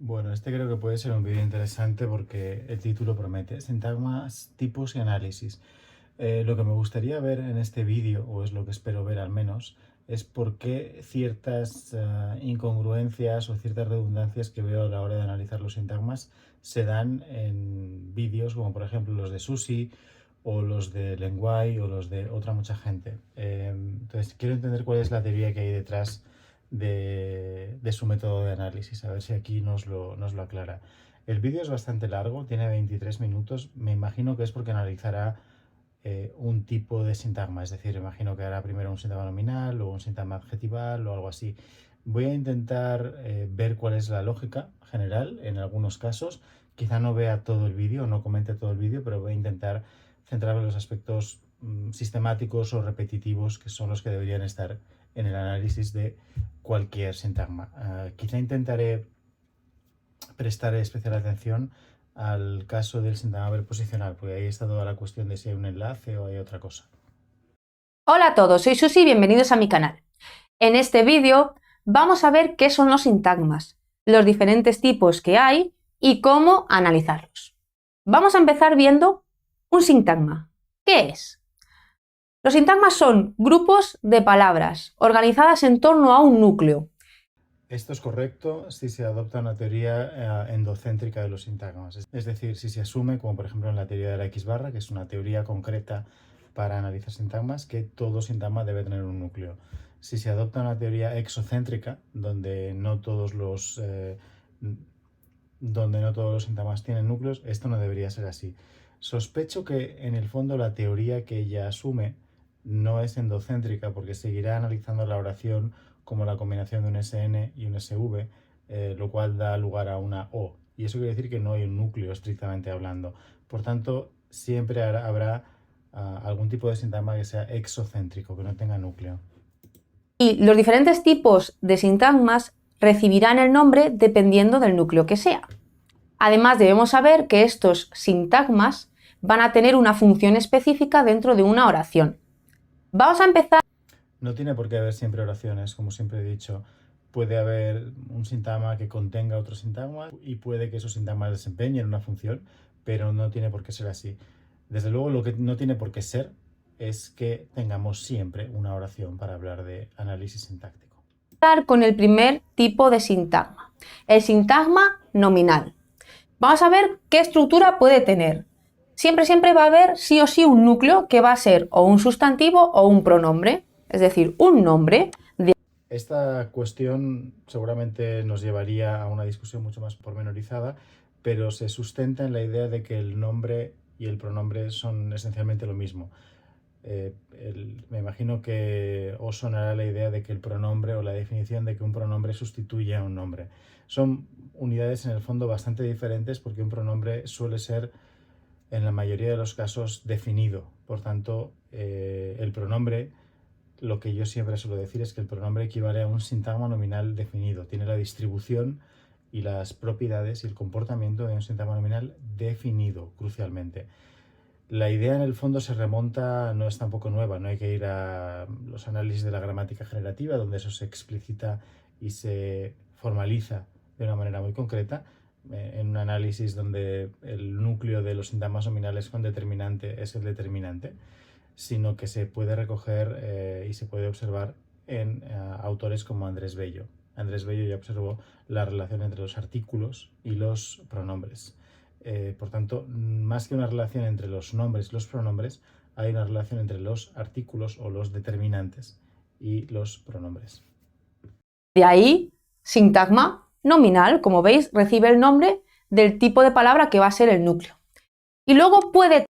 Bueno, este creo que puede ser un vídeo interesante porque el título promete sintagmas, tipos y análisis. Lo que me gustaría ver en este vídeo, o es lo que espero ver al menos, es por qué ciertas incongruencias o ciertas redundancias que veo a la hora de analizar los sintagmas se dan en vídeos como por ejemplo los de Susi o los de Lenguay o los de otra mucha gente. Entonces quiero entender cuál es la teoría que hay detrás de su método de análisis, a ver si aquí nos lo aclara. El vídeo es bastante largo, tiene 23 minutos, me imagino que es porque analizará un tipo de sintagma, es decir, imagino que hará primero un sintagma nominal, luego un sintagma adjetival o algo así. Voy a intentar ver cuál es la lógica general en algunos casos. Quizá no vea todo el vídeo, no comente todo el vídeo, pero voy a intentar centrarme en los aspectos sistemáticos o repetitivos que son los que deberían estar en el análisis de cualquier sintagma. Quizá intentaré prestar especial atención al caso del sintagma preposicional, porque ahí está toda la cuestión de si hay un enlace o hay otra cosa. Hola a todos, soy Susi y bienvenidos a mi canal. En este vídeo vamos a ver qué son los sintagmas, los diferentes tipos que hay y cómo analizarlos. Vamos a empezar viendo un sintagma. ¿Qué es? Los sintagmas son grupos de palabras organizadas en torno a un núcleo. Esto es correcto si se adopta una teoría endocéntrica de los sintagmas, es decir, si se asume, como por ejemplo en la teoría de la X barra, que es una teoría concreta para analizar sintagmas, que todo sintagma debe tener un núcleo. Si se adopta una teoría exocéntrica, donde no todos los sintagmas tienen núcleos, esto no debería ser así. Sospecho que en el fondo la teoría que ella asume no es endocéntrica porque seguirá analizando la oración como la combinación de un SN y un SV, lo cual da lugar a una O. Y eso quiere decir que no hay un núcleo estrictamente hablando. Por tanto, siempre habrá algún tipo de sintagma que sea exocéntrico, que no tenga núcleo. Y los diferentes tipos de sintagmas recibirán el nombre dependiendo del núcleo que sea. Además, debemos saber que estos sintagmas van a tener una función específica dentro de una oración. Vamos a empezar. No tiene por qué haber siempre oraciones, como siempre he dicho. Puede haber un sintagma que contenga otro sintagma y puede que esos sintagmas desempeñen una función, pero no tiene por qué ser así. Desde luego, lo que no tiene por qué ser es que tengamos siempre una oración para hablar de análisis sintáctico. Con el primer tipo de sintagma, el sintagma nominal. Vamos a ver qué estructura puede tener. Siempre va a haber sí o sí un núcleo que va a ser o un sustantivo o un pronombre, es decir, un nombre. Esta cuestión seguramente nos llevaría a una discusión mucho más pormenorizada, pero se sustenta en la idea de que el nombre y el pronombre son esencialmente lo mismo. Me imagino que os sonará la idea de que el pronombre o la definición de que un pronombre sustituye a un nombre. Son unidades en el fondo bastante diferentes porque un pronombre suele ser en la mayoría de los casos definido. Por tanto, el pronombre, lo que yo siempre suelo decir es que el pronombre equivale a un sintagma nominal definido. Tiene la distribución y las propiedades y el comportamiento de un sintagma nominal definido, crucialmente. La idea en el fondo se remonta, no es tampoco nueva, no hay que ir a los análisis de la gramática generativa, donde eso se explicita y se formaliza de una manera muy concreta, en un análisis donde el núcleo de los sintagmas nominales con determinante es el determinante, sino que se puede recoger y se puede observar en autores como Andrés Bello. Andrés Bello ya observó la relación entre los artículos y los pronombres. Por tanto, más que una relación entre los nombres y los pronombres, hay una relación entre los artículos o los determinantes y los pronombres. De ahí, sintagma nominal, como veis, recibe el nombre del tipo de palabra que va a ser el núcleo. Y luego puede.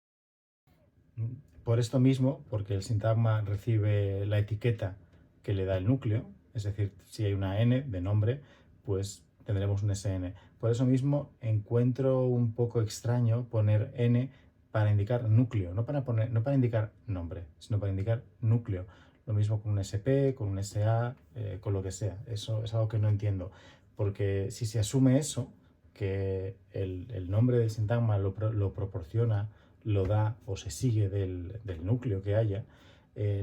Por esto mismo, porque el sintagma recibe la etiqueta que le da el núcleo, es decir, si hay una N de nombre, pues tendremos un SN. Por eso mismo encuentro un poco extraño poner N para indicar núcleo, no para indicar nombre, sino para indicar núcleo. Lo mismo con un SP, con un SA, con lo que sea. Eso es algo que no entiendo, porque si se asume eso, que el nombre del sintagma lo proporciona, lo da o se sigue del núcleo que haya,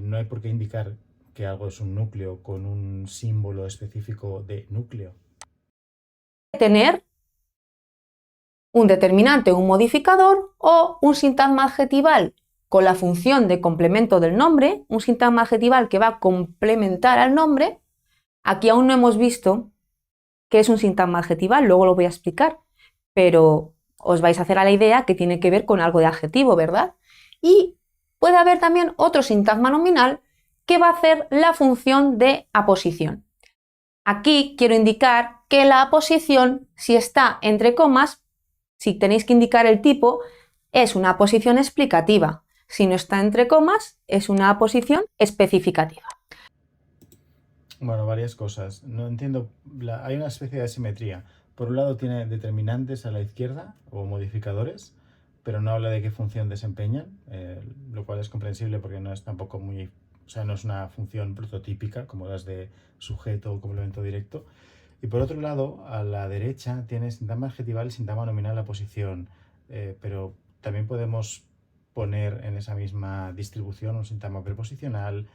no hay por qué indicar que algo es un núcleo con un símbolo específico de núcleo. Tener un determinante, un modificador o un sintagma adjetival con la función de complemento del nombre, un sintagma adjetival que va a complementar al nombre. Aquí aún no hemos visto qué es un sintagma adjetival, luego lo voy a explicar, pero os vais a hacer a la idea que tiene que ver con algo de adjetivo, ¿verdad? Y puede haber también otro sintagma nominal que va a hacer la función de aposición. Aquí quiero indicar que la aposición, si está entre comas, si tenéis que indicar el tipo, es una aposición explicativa. Si no está entre comas, es una aposición especificativa. Bueno, varias cosas. No entiendo, hay una especie de asimetría. Por un lado tiene determinantes a la izquierda o modificadores, pero no habla de qué función desempeñan, lo cual es comprensible porque no es tampoco muy, o sea, no es una función prototípica como las de sujeto o complemento directo. Y por otro lado, a la derecha tiene sintagma adjetival y sintagma nominal la posición, pero también podemos poner en esa misma distribución un sintagma preposicional,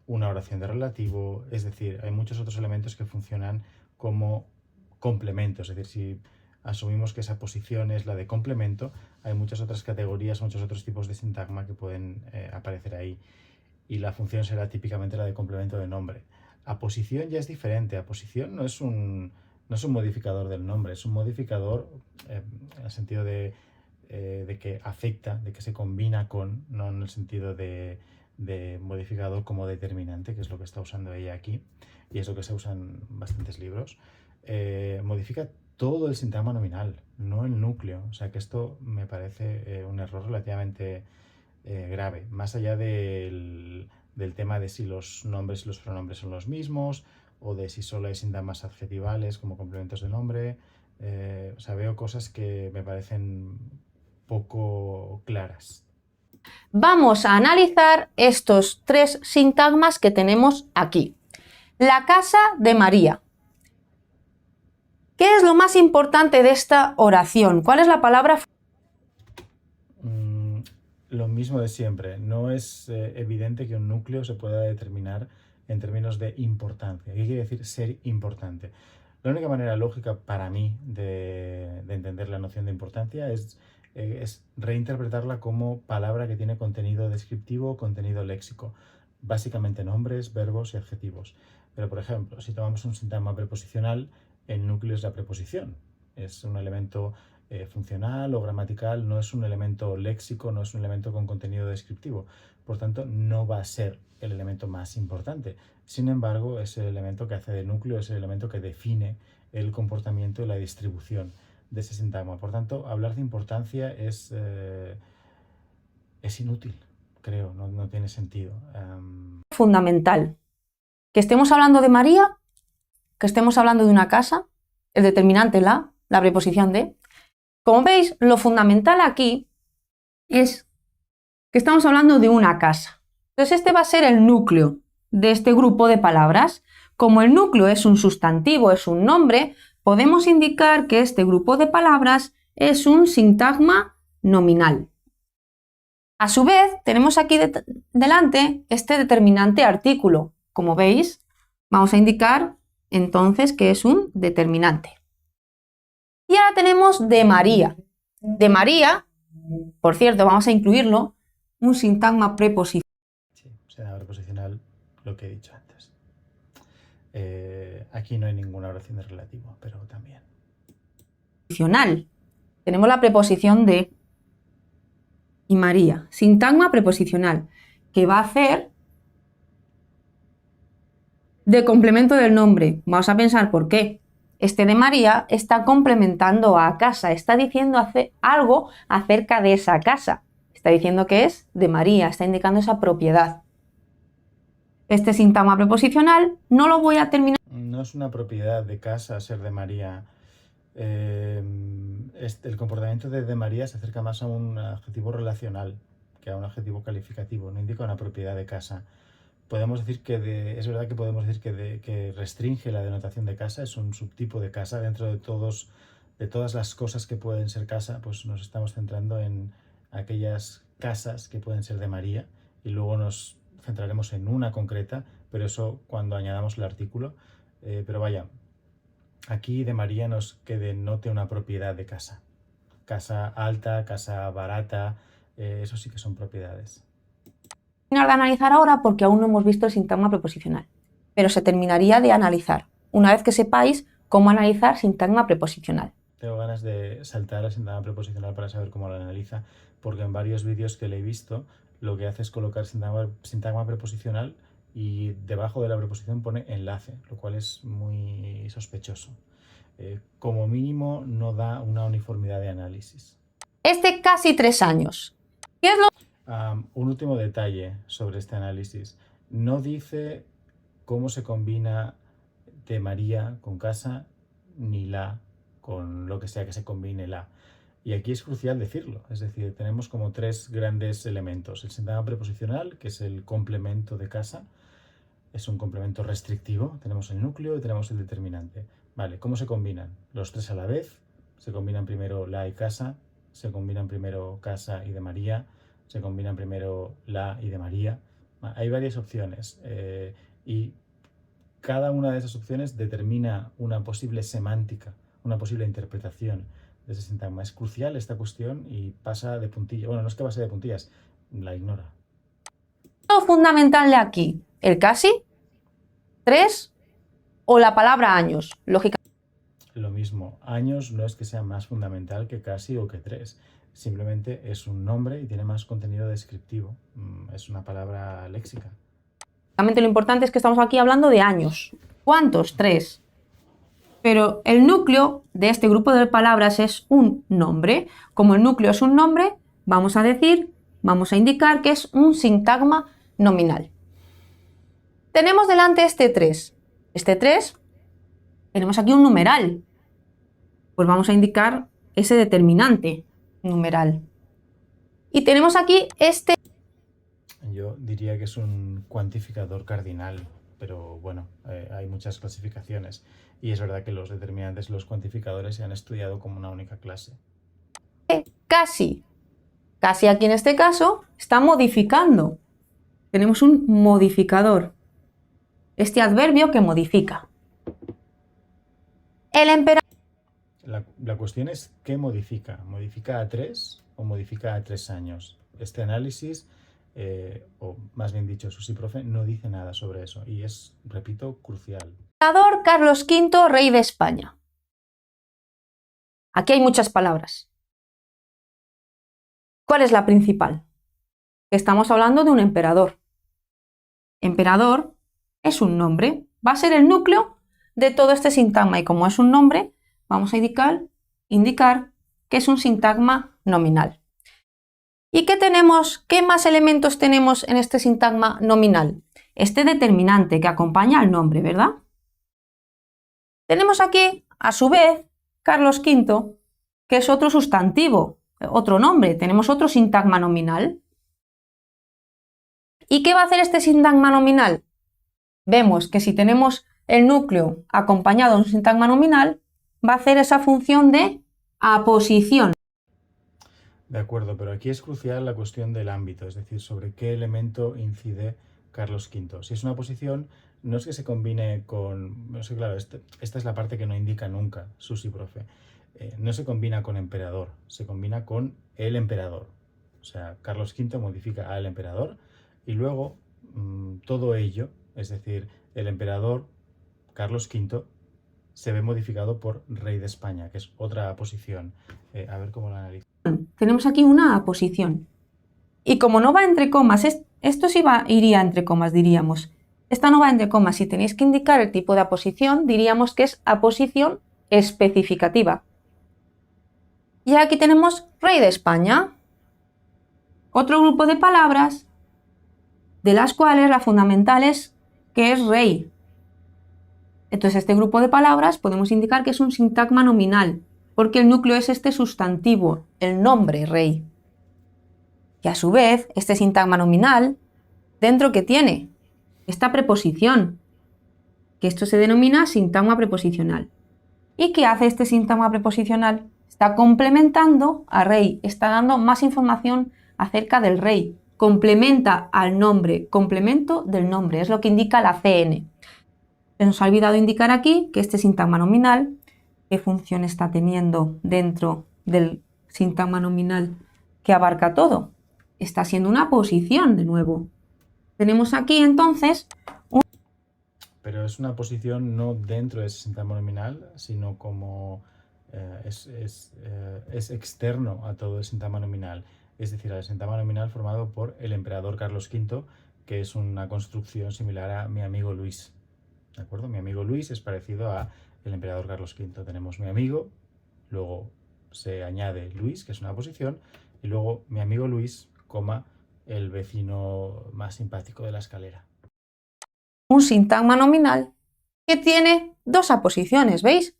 una oración de relativo, es decir, hay muchos otros elementos que funcionan como complementos, es decir, si asumimos que esa posición es la de complemento, hay muchas otras categorías, muchos otros tipos de sintagma que pueden aparecer ahí y la función será típicamente la de complemento de nombre. Aposición ya es diferente, aposición no es un modificador del nombre, es un modificador en el sentido de que afecta, de que se combina con, no en el sentido de modificador como determinante, que es lo que está usando ella aquí, y es lo que se usa en bastantes libros. Modifica todo el sintagma nominal, no el núcleo. O sea que esto me parece un error relativamente grave, más allá del tema de si los nombres y los pronombres son los mismos o de si solo hay sintagmas adjetivales como complementos de nombre. O sea, veo cosas que me parecen poco claras. Vamos a analizar estos tres sintagmas que tenemos aquí. La casa de María. ¿Qué es lo más importante de esta oración? ¿Cuál es la palabra? Lo mismo de siempre. No es evidente que un núcleo se pueda determinar en términos de importancia. ¿Qué quiere decir ser importante? La única manera lógica para mí de entender la noción de importancia es reinterpretarla como palabra que tiene contenido descriptivo o contenido léxico. Básicamente nombres, verbos y adjetivos. Pero, por ejemplo, si tomamos un sintagma preposicional, el núcleo es la preposición. Es un elemento funcional o gramatical, no es un elemento léxico, no es un elemento con contenido descriptivo. Por tanto, no va a ser el elemento más importante. Sin embargo, es el elemento que hace de núcleo, es el elemento que define el comportamiento y la distribución de ese sintagma. Por tanto, hablar de importancia es inútil, creo, no tiene sentido. Fundamental. Que estemos hablando de María, que estemos hablando de una casa, el determinante la preposición de. Como veis, lo fundamental aquí es que estamos hablando de una casa. Entonces este va a ser el núcleo de este grupo de palabras. Como el núcleo es un sustantivo, es un nombre, podemos indicar que este grupo de palabras es un sintagma nominal. A su vez, tenemos aquí delante este determinante artículo. Como veis, vamos a indicar entonces que es un determinante. Y ahora tenemos de María. De María, por cierto, vamos a incluirlo, un sintagma preposicional. Sí, será preposicional lo que he dicho antes. Aquí no hay ninguna oración de relativo, pero también. Tenemos la preposición de y María. Sintagma preposicional, que va a hacer de complemento del nombre. Vamos a pensar por qué. Este de María está complementando a casa, está diciendo algo acerca de esa casa. Está diciendo que es de María, está indicando esa propiedad. Este sintagma preposicional no lo voy a terminar. No es una propiedad de casa ser de María. El comportamiento de María se acerca más a un adjetivo relacional que a un adjetivo calificativo, no indica una propiedad de casa. Podemos decir es verdad que podemos decir que restringe la denotación de casa, es un subtipo de casa. Dentro de todas las cosas que pueden ser casa, pues nos estamos centrando en aquellas casas que pueden ser de María y luego nos centraremos en una concreta, pero eso cuando añadamos el artículo. Pero vaya, Aquí de María que denote una propiedad de casa. Casa alta, casa barata, eso sí que son propiedades. Terminar de analizar ahora porque aún no hemos visto el sintagma preposicional, pero se terminaría de analizar una vez que sepáis cómo analizar sintagma preposicional. Tengo ganas de saltar al sintagma preposicional para saber cómo lo analiza, porque en varios vídeos que le he visto lo que hace es colocar sintagma preposicional y debajo de la preposición pone enlace, lo cual es muy sospechoso. Como mínimo no da una uniformidad de análisis. Casi 3 años. ¿Qué es lo? Un último detalle sobre este análisis. No dice cómo se combina de María con casa ni la con lo que sea que se combine la. Y aquí es crucial decirlo, es decir, tenemos como 3 grandes elementos. El sintagma preposicional, que es el complemento de casa, es un complemento restrictivo. Tenemos el núcleo y tenemos el determinante. Vale, ¿cómo se combinan? Los 3 a la vez. Se combinan primero la y casa, se combinan primero casa y de María, se combinan primero la y de María. Hay varias opciones y cada una de esas opciones determina una posible semántica, una posible interpretación de ese sintagma. Es crucial esta cuestión y pasa de puntillas. Bueno, no es que pase de puntillas, la ignora. Lo fundamental de aquí, el casi, 3 o la palabra años, lógicamente. Lo mismo, años no es que sea más fundamental que casi o que 3. Simplemente es un nombre y tiene más contenido descriptivo. Es una palabra léxica. Lo importante es que estamos aquí hablando de años. ¿Cuántos? 3. Pero el núcleo de este grupo de palabras es un nombre. Como el núcleo es un nombre, vamos a indicar que es un sintagma nominal. Tenemos delante este 3. Este 3, tenemos aquí un numeral. Pues vamos a indicar ese determinante numeral. Y tenemos aquí este. Yo diría que es un cuantificador cardinal, pero bueno, hay muchas clasificaciones y es verdad que los determinantes y los cuantificadores se han estudiado como una única clase. Casi. Casi aquí en este caso está modificando. Tenemos un modificador. Este adverbio que modifica. El emperador. La cuestión es ¿qué modifica? ¿Modifica a 3 o modifica a 3 años? Este análisis, o más bien dicho, Susi Profe, no dice nada sobre eso y es, repito, crucial. Emperador Carlos V, rey de España. Aquí hay muchas palabras. ¿Cuál es la principal? Estamos hablando de un emperador. Emperador es un nombre. Va a ser el núcleo de todo este sintagma y como es un nombre, vamos a indicar que es un sintagma nominal. ¿Y qué tenemos? ¿Qué más elementos tenemos en este sintagma nominal? Este determinante que acompaña al nombre, ¿verdad? Tenemos aquí, a su vez, Carlos V, que es otro sustantivo, otro nombre. Tenemos otro sintagma nominal. ¿Y qué va a hacer este sintagma nominal? Vemos que si tenemos el núcleo acompañado de un sintagma nominal, va a hacer esa función de aposición. De acuerdo, pero aquí es crucial la cuestión del ámbito, es decir, sobre qué elemento incide Carlos V. Si es una posición, no es que se combine con... No sé, claro, esta es la parte que no indica nunca Susi Profe. No se combina con emperador, se combina con el emperador. O sea, Carlos V modifica al emperador y luego todo ello, es decir, el emperador Carlos V, se ve modificado por rey de España, que es otra posición. A ver cómo lo analizo. Tenemos aquí una aposición. Y como no va entre comas, esto sí iría entre comas, diríamos. Esta no va entre comas. Si tenéis que indicar el tipo de aposición, diríamos que es aposición especificativa. Y aquí tenemos rey de España. Otro grupo de palabras, de las cuales la fundamental es que es rey. Entonces, este grupo de palabras podemos indicar que es un sintagma nominal, porque el núcleo es este sustantivo, el nombre rey. Y a su vez, este sintagma nominal, ¿dentro qué tiene? Esta preposición, que esto se denomina sintagma preposicional. ¿Y qué hace este sintagma preposicional? Está complementando a rey, está dando más información acerca del rey. Complementa al nombre, complemento del nombre, es lo que indica la CN. Se nos ha olvidado indicar aquí que este sintagma nominal, qué función está teniendo dentro del sintagma nominal que abarca todo. Está siendo una posición de nuevo. Tenemos aquí entonces... Pero es una posición no dentro de ese sintagma nominal, sino como es externo a todo el sintagma nominal. Es decir, al sintagma nominal formado por el emperador Carlos V, que es una construcción similar a mi amigo Luis. ¿De acuerdo? Mi amigo Luis es parecido a el emperador Carlos V. Tenemos mi amigo, luego se añade Luis, que es una posición, y luego mi amigo Luis, coma, el vecino más simpático de la escalera. Un sintagma nominal que tiene dos aposiciones, ¿veis?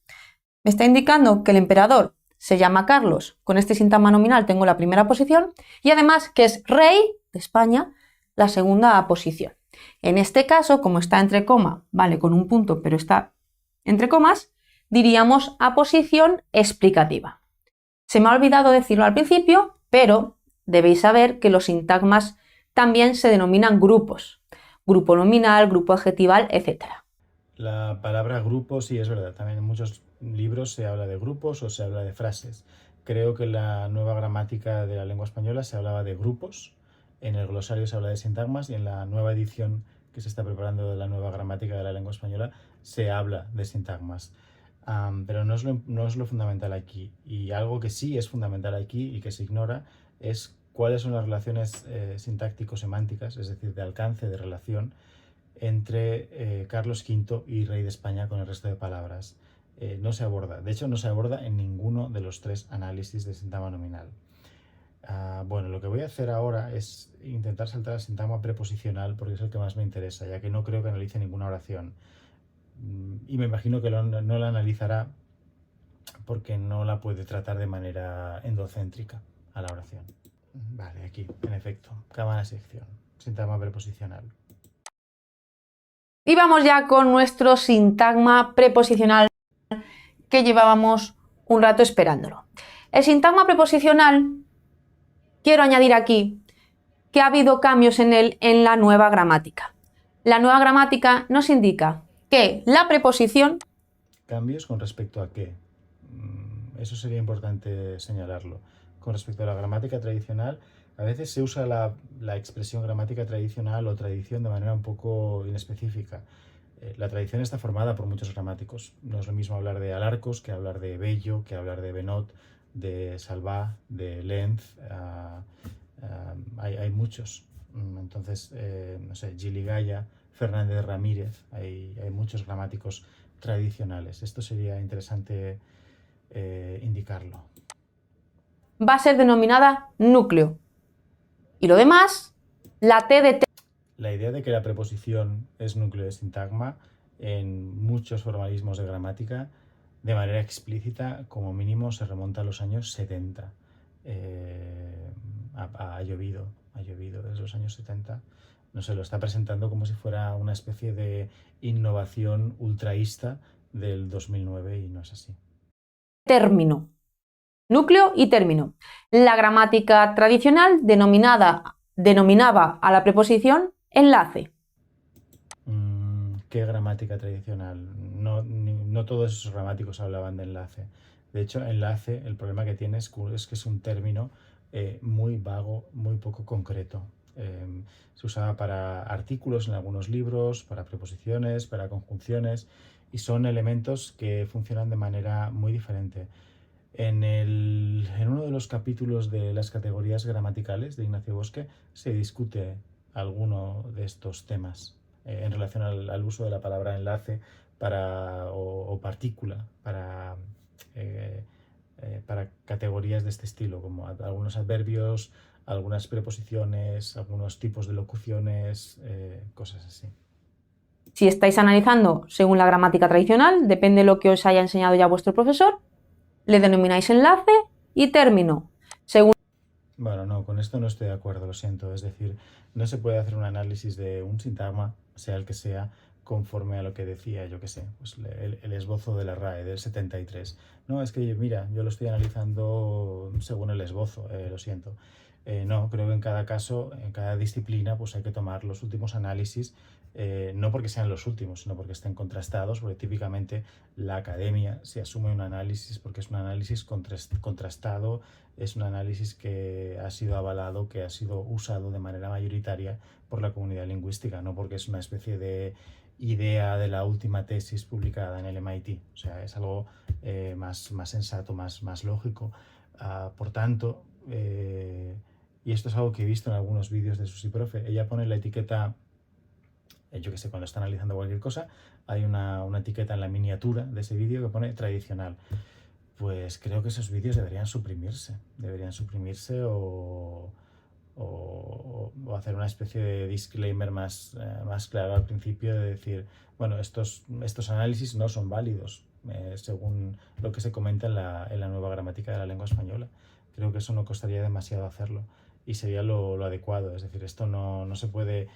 Me está indicando que el emperador se llama Carlos, con este sintagma nominal tengo la primera posición, y además que es rey de España, la segunda posición. En este caso, como está entre coma, vale con un punto, pero está entre comas, diríamos aposición explicativa. Se me ha olvidado decirlo al principio, pero debéis saber que los sintagmas también se denominan grupos. Grupo nominal, grupo adjetival, etc. La palabra grupo, sí, es verdad. También en muchos libros se habla de grupos o se habla de frases. Creo que en la nueva gramática de la lengua española se hablaba de grupos, en el glosario se habla de sintagmas y en la nueva edición que se está preparando de la nueva gramática de la lengua española se habla de sintagmas. Pero no es lo fundamental aquí. Y algo que sí es fundamental aquí y que se ignora es cuáles son las relaciones sintáctico-semánticas, es decir, de alcance, de relación, entre Carlos V y rey de España con el resto de palabras. No se aborda, de hecho no se aborda en ninguno de los tres análisis de sintagma nominal. Bueno, lo que voy a hacer ahora es intentar saltar al sintagma preposicional porque es el que más me interesa, ya que no creo que analice ninguna oración. Y me imagino que no la analizará porque no la puede tratar de manera endocéntrica a la oración. Vale, aquí, en efecto, cámara sección, sintagma preposicional. Y vamos ya con nuestro sintagma preposicional que llevábamos un rato esperándolo. El sintagma preposicional, quiero añadir aquí que ha habido cambios en él en la nueva gramática. La nueva gramática nos indica que la preposición... ¿Cambios con respecto a qué? Eso sería importante señalarlo. Con respecto a la gramática tradicional, a veces se usa la expresión gramática tradicional o tradición de manera un poco inespecífica. La tradición está formada por muchos gramáticos. No es lo mismo hablar de Alarcos que hablar de Bello, que hablar de Benot, de Salvá, de Lenz. Hay muchos. Entonces, no sé, Gili Gaya, Fernández Ramírez, hay muchos gramáticos tradicionales. Esto sería interesante indicarlo. Va a ser denominada núcleo. Y lo demás, la T de T. La idea de que la preposición es núcleo de sintagma en muchos formalismos de gramática, de manera explícita, como mínimo se remonta a los años 70. Ha llovido desde los años 70. No sé, lo está presentando como si fuera una especie de innovación ultraísta del 2009 y no es así. Término. Núcleo y término. La gramática tradicional denominaba a la preposición enlace. ¿Qué gramática tradicional? No todos esos gramáticos hablaban de enlace. De hecho, enlace, el problema que tiene es que es un término muy vago, muy poco concreto. Se usaba para artículos en algunos libros, para preposiciones, para conjunciones, y son elementos que funcionan de manera muy diferente. En uno de los capítulos de las categorías gramaticales de Ignacio Bosque se discute alguno de estos temas en relación al uso de la palabra enlace o partícula para categorías de este estilo, como algunos adverbios, algunas preposiciones, algunos tipos de locuciones, cosas así. Si estáis analizando según la gramática tradicional, depende de lo que os haya enseñado ya vuestro profesor, le denomináis enlace y término. Bueno, no, con esto no estoy de acuerdo, lo siento. Es decir, no se puede hacer un análisis de un sintagma, sea el que sea, conforme a lo que decía, yo qué sé, pues el esbozo de la RAE del 73. No, es que mira, yo lo estoy analizando según el esbozo, lo siento. No, creo que en cada caso, en cada disciplina, pues hay que tomar los últimos análisis no porque sean los últimos, sino porque estén contrastados, porque típicamente la academia se asume un análisis porque es un análisis contrastado, es un análisis que ha sido avalado, que ha sido usado de manera mayoritaria por la comunidad lingüística, no porque es una especie de idea de la última tesis publicada en el MIT. O sea, es algo más sensato, más lógico. Por tanto, y esto es algo que he visto en algunos vídeos de Susi Profe, ella pone la etiqueta, yo que sé, cuando está analizando cualquier cosa, hay una etiqueta en la miniatura de ese vídeo que pone tradicional. Pues creo que esos vídeos deberían suprimirse o hacer una especie de disclaimer más claro al principio, de decir, bueno, estos análisis no son válidos según lo que se comenta en la nueva gramática de la lengua española. Creo que eso no costaría demasiado hacerlo y sería lo adecuado. Es decir, esto no se puede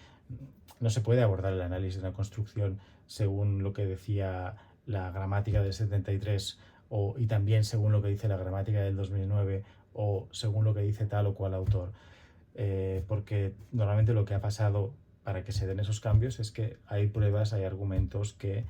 abordar el análisis de una construcción según lo que decía la gramática del 73 y también según lo que dice la gramática del 2009 o según lo que dice tal o cual autor. Porque normalmente lo que ha pasado para que se den esos cambios es que hay pruebas, hay argumentos que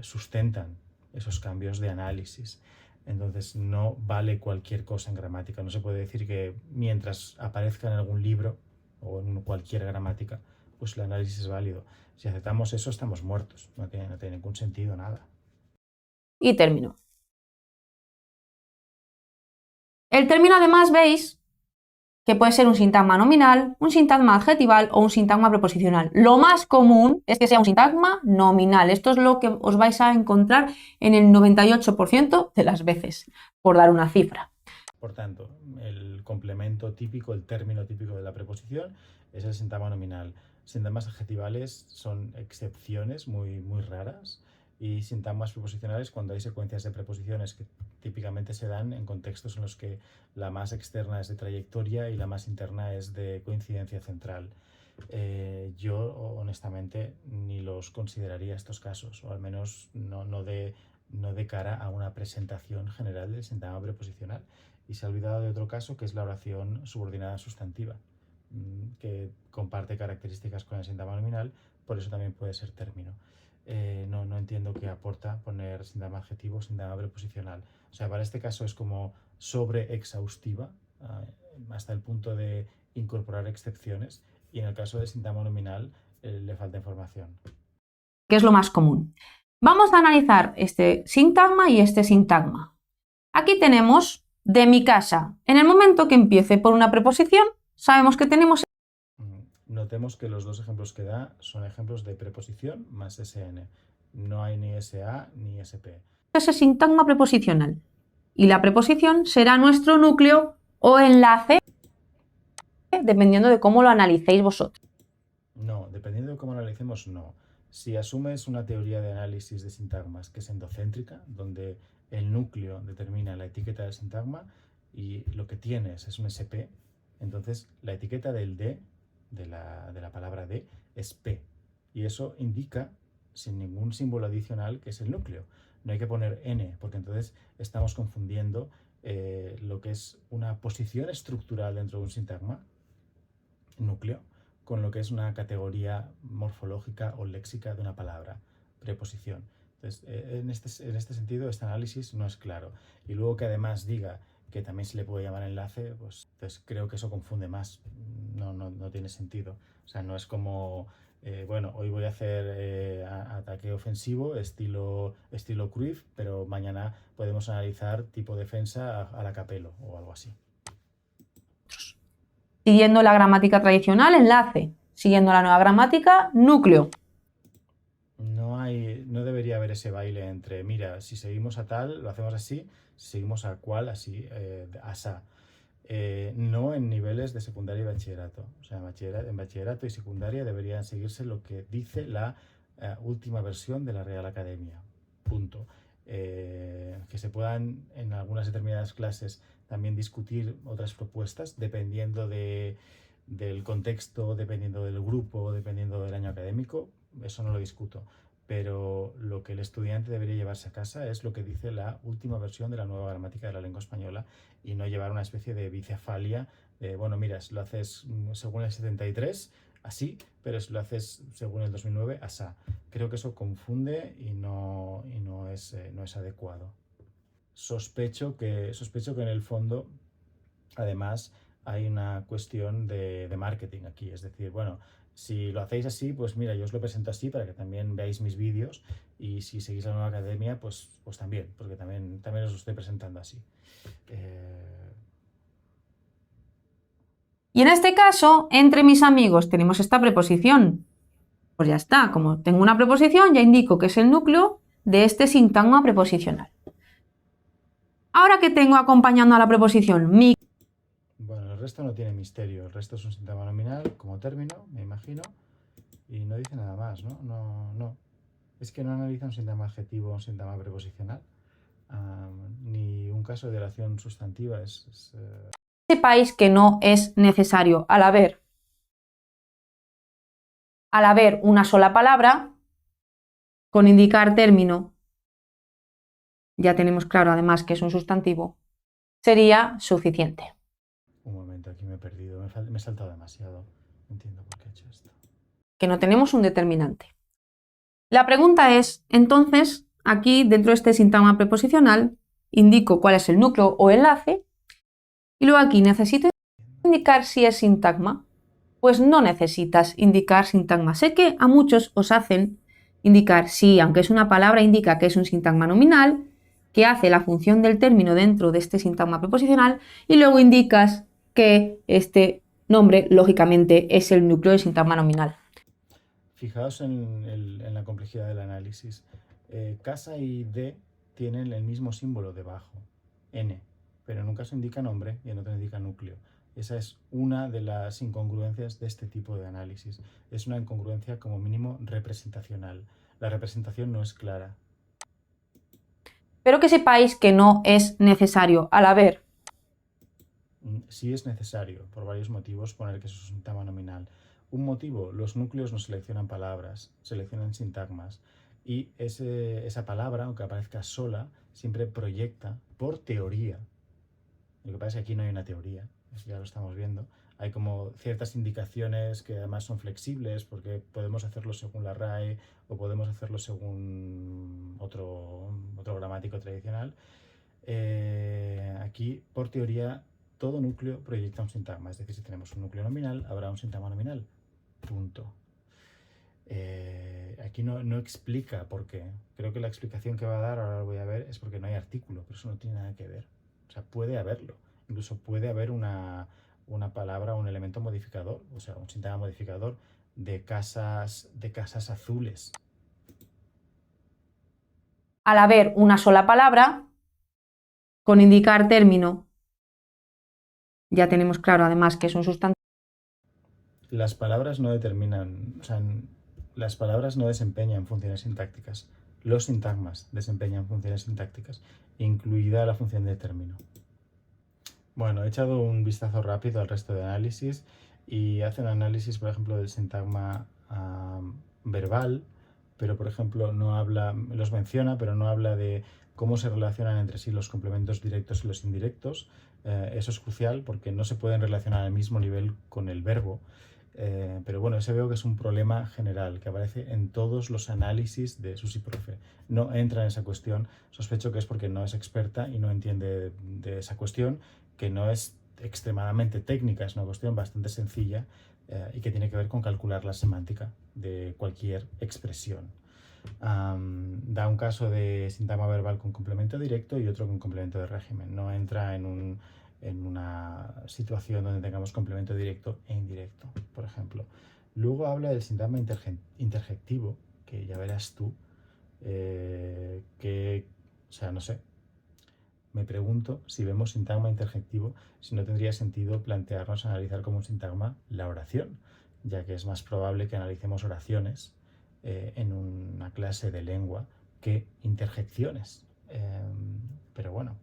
sustentan esos cambios de análisis. Entonces no vale cualquier cosa en gramática. No se puede decir que mientras aparezca en algún libro o en cualquier gramática, pues el análisis es válido. Si aceptamos eso, estamos muertos. No tiene ningún sentido, nada. Y término. El término, además, veis que puede ser un sintagma nominal, un sintagma adjetival o un sintagma preposicional. Lo más común es que sea un sintagma nominal. Esto es lo que os vais a encontrar en el 98% de las veces, por dar una cifra. Por tanto, el complemento típico, el término típico de la preposición es el sintagma nominal. Sintagmas adjetivales son excepciones muy raras, y sintagmas preposicionales cuando hay secuencias de preposiciones que típicamente se dan en contextos en los que la más externa es de trayectoria y la más interna es de coincidencia central. Yo honestamente ni los consideraría estos casos, o al menos no de cara a una presentación general del sintagma preposicional. Y se ha olvidado de otro caso, que es la oración subordinada sustantiva, que comparte características con el sintagma nominal, por eso también puede ser término. No entiendo qué aporta poner sintagma adjetivo, sintagma preposicional. O sea, para este caso es como sobreexhaustiva, hasta el punto de incorporar excepciones, y en el caso del sintagma nominal le falta información. ¿Qué es lo más común? Vamos a analizar este sintagma y este sintagma. Aquí tenemos de mi casa. En el momento que empiece por una preposición, sabemos que tenemos... Notemos que los dos ejemplos que da son ejemplos de preposición más SN. No hay ni SA ni SP. ese sintagma preposicional. Y la preposición será nuestro núcleo o enlace, dependiendo de cómo lo analicéis vosotros. No, dependiendo de cómo lo analicemos, no. Si asumes una teoría de análisis de sintagmas que es endocéntrica, donde el núcleo determina la etiqueta del sintagma y lo que tienes es un SP, entonces la etiqueta del D, de la palabra D, es P. Y eso indica, sin ningún símbolo adicional, que es el núcleo. No hay que poner N, porque entonces estamos confundiendo lo que es una posición estructural dentro de un sintagma, núcleo, con lo que es una categoría morfológica o léxica de una palabra, preposición. Entonces, en este sentido, este análisis no es claro. Y luego que además diga que también se le puede llamar enlace, pues entonces creo que eso confunde más. No tiene sentido. O sea, no es como, bueno, hoy voy a hacer ataque ofensivo estilo Cruyff, pero mañana podemos analizar tipo defensa a la Capello o algo así. Siguiendo la gramática tradicional, enlace. Siguiendo la nueva gramática, núcleo. No debería haber ese baile entre, mira, si seguimos a tal, lo hacemos así, si seguimos a cual, así, asá. No en niveles de secundaria y bachillerato. O sea, en bachillerato y secundaria deberían seguirse lo que dice la última versión de la Real Academia. Punto. Que se puedan en algunas determinadas clases también discutir otras propuestas dependiendo del contexto, dependiendo del grupo, dependiendo del año académico, eso no lo discuto. Pero lo que el estudiante debería llevarse a casa es lo que dice la última versión de la nueva gramática de la lengua española, y no llevar una especie de bicefalia de, bueno, mira, si lo haces según el 73, así, pero si lo haces según el 2009, asá. Creo que eso confunde y no es adecuado. Sospecho que en el fondo, además, hay una cuestión de marketing aquí. Es decir, bueno, si lo hacéis así, pues mira, yo os lo presento así para que también veáis mis vídeos, y si seguís la nueva academia, pues también, porque también os lo estoy presentando así. Y en este caso, entre mis amigos tenemos esta preposición. Pues ya está, como tengo una preposición, ya indico que es el núcleo de este sintagma preposicional. Ahora que tengo acompañando a la preposición mi. Bueno, el resto no tiene misterio. El resto es un sintagma nominal como término, me imagino, y no dice nada más, ¿no? No. Es que no analiza un sintagma adjetivo o un sintagma preposicional, ni un caso de oración sustantiva. Sepáis que no es necesario al haber una sola palabra con indicar término, ya tenemos claro además que es un sustantivo, sería suficiente. Un momento, aquí me he perdido, me he saltado demasiado. No entiendo por qué he hecho esto. Que no tenemos un determinante. La pregunta es, entonces, aquí dentro de este sintagma preposicional, indico cuál es el núcleo o enlace, y luego aquí necesito indicar si es sintagma. Pues no necesitas indicar sintagma. Sé que a muchos os hacen indicar si, aunque es una palabra, indica que es un sintagma nominal, que hace la función del término dentro de este sintagma preposicional, y luego indicas que este nombre, lógicamente, es el núcleo del sintagma nominal. Fijaos en la complejidad del análisis. Casa y D tienen el mismo símbolo debajo, N, pero en un caso indica nombre y en otro indica núcleo. Esa es una de las incongruencias de este tipo de análisis. Es una incongruencia como mínimo representacional. La representación no es clara. Pero que sepáis que no es necesario al haber. Sí es necesario, por varios motivos, poner que eso es un sintagma nominal. Un motivo, los núcleos no seleccionan palabras, seleccionan sintagmas. Y esa palabra, aunque aparezca sola, siempre proyecta, por teoría. Lo que pasa es que aquí no hay una teoría, eso ya lo estamos viendo. Hay como ciertas indicaciones que además son flexibles, porque podemos hacerlo según la RAE o podemos hacerlo según otro gramático tradicional. Aquí, por teoría, todo núcleo proyecta un sintagma. Es decir, si tenemos un núcleo nominal, habrá un sintagma nominal. Punto. Aquí no explica por qué. Creo que la explicación que va a dar, ahora lo voy a ver, es porque no hay artículo, pero eso no tiene nada que ver. O sea, puede haberlo. Incluso puede haber una palabra, un elemento modificador, o sea, un sintagma modificador de casas azules. Al haber una sola palabra con indicar término, ya tenemos claro además que es un sustantivo. Las palabras no determinan, o sea, las palabras no desempeñan funciones sintácticas. Los sintagmas desempeñan funciones sintácticas, incluida la función de término. Bueno, he echado un vistazo rápido al resto de análisis y hace un análisis, por ejemplo, del sintagma verbal, pero por ejemplo los menciona, pero no habla de cómo se relacionan entre sí los complementos directos y los indirectos. Eso es crucial porque no se pueden relacionar al mismo nivel con el verbo. Pero bueno, ese veo que es un problema general que aparece en todos los análisis de Susi Profe. No entra en esa cuestión, sospecho que es porque no es experta y no entiende de esa cuestión, que no es extremadamente técnica, es una cuestión bastante sencilla y que tiene que ver con calcular la semántica de cualquier expresión. Da un caso de sintagma verbal con complemento directo y otro con complemento de régimen. No entra en una situación donde tengamos complemento directo e indirecto, por ejemplo. Luego habla del sintagma interjectivo, que ya verás tú, o sea, no sé, me pregunto si vemos sintagma interjectivo, si no tendría sentido plantearnos analizar como un sintagma la oración, ya que es más probable que analicemos oraciones en una clase de lengua que interjecciones. Pero bueno,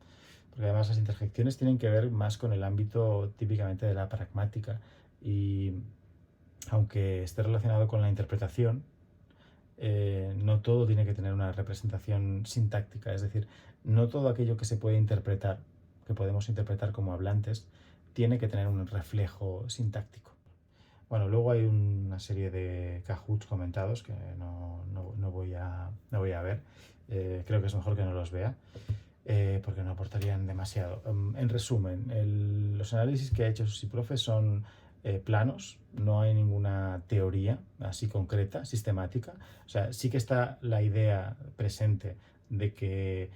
porque además las interjecciones tienen que ver más con el ámbito típicamente de la pragmática y aunque esté relacionado con la interpretación, no todo tiene que tener una representación sintáctica, es decir, no todo aquello que se puede interpretar, que podemos interpretar como hablantes, tiene que tener un reflejo sintáctico. Bueno, luego hay una serie de Kahoots comentados que no voy a ver. Creo que es mejor que no los vea. Porque no aportarían demasiado. En resumen, los análisis que ha hecho SusiProfe son planos, no hay ninguna teoría así concreta, sistemática. O sea, sí que está la idea presente de que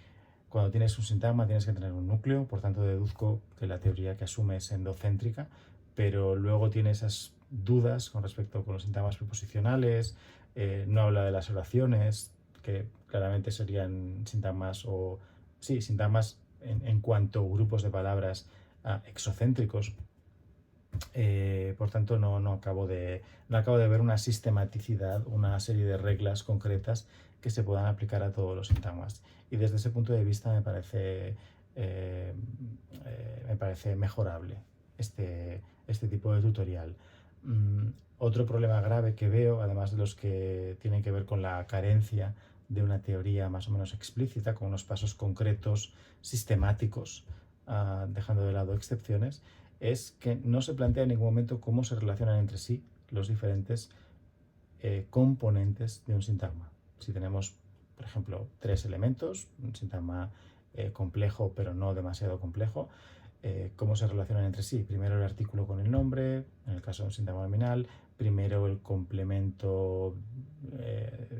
cuando tienes un sintagma tienes que tener un núcleo, por tanto deduzco que la teoría que asume es endocéntrica, pero luego tiene esas dudas con respecto con los sintagmas preposicionales, no habla de las oraciones, que claramente serían sintagmas o sí, sintagmas en cuanto a grupos de palabras exocéntricos. Por tanto, no acabo de ver una sistematicidad, una serie de reglas concretas que se puedan aplicar a todos los sintagmas. Y desde ese punto de vista me parece mejorable este tipo de tutorial. Otro problema grave que veo, además de los que tienen que ver con la carencia de una teoría más o menos explícita, con unos pasos concretos, sistemáticos, dejando de lado excepciones, es que no se plantea en ningún momento cómo se relacionan entre sí los diferentes componentes de un sintagma. Si tenemos, por ejemplo, 3 elementos, un sintagma complejo pero no demasiado complejo, cómo se relacionan entre sí. Primero el artículo con el nombre, en el caso de un sintagma nominal, primero el complemento,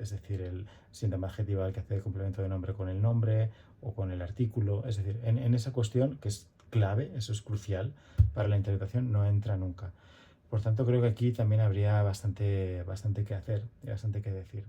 es decir, el sintagma adjetival que hace el complemento de nombre con el nombre o con el artículo. Es decir, en esa cuestión, que es clave, eso es crucial para la interpretación, no entra nunca. Por tanto, creo que aquí también habría bastante que hacer y bastante que decir.